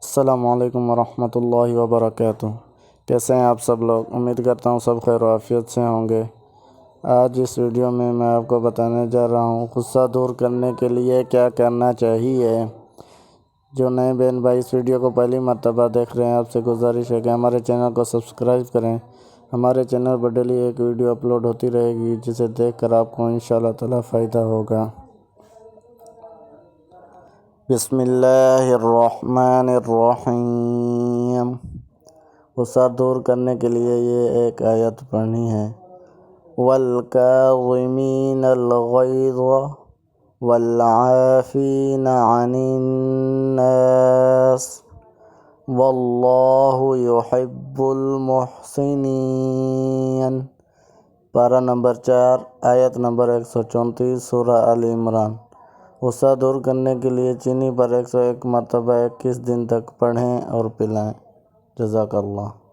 السلام علیکم ورحمۃ اللہ وبرکاتہ۔ کیسے ہیں آپ سب لوگ؟ امید کرتا ہوں سب خیر و عافیت سے ہوں گے۔ آج اس ویڈیو میں آپ کو بتانے جا رہا ہوں غصہ دور کرنے کے لیے کیا کرنا چاہیے۔ جو نئے بہن بھائی اس ویڈیو کو پہلی مرتبہ دیکھ رہے ہیں، آپ سے گزارش ہے کہ ہمارے چینل کو سبسکرائب کریں۔ ہمارے چینل پر ڈیلی ایک ویڈیو اپلوڈ ہوتی رہے گی، جسے دیکھ کر آپ کو انشاءاللہ تعالی فائدہ ہوگا۔ بسم اللہ الرحمن الرحیم۔ غصہ دور کرنے کے لیے یہ ایک آیت پڑھنی ہے۔ وَالْكَاظِمِينَ الْغَيْظَ وَالْعَافِينَ عَنِ النَّاسِ وَاللَّهُ يُحِبُّ الْمُحْسِنِينَ۔ پارہ نمبر 4، آیت نمبر 134، سورہ آل عمران۔ غصہ دور کرنے کے لیے چینی پر 101 مرتبہ 21 دن تک پڑھیں اور پلائیں۔ جزاک اللہ۔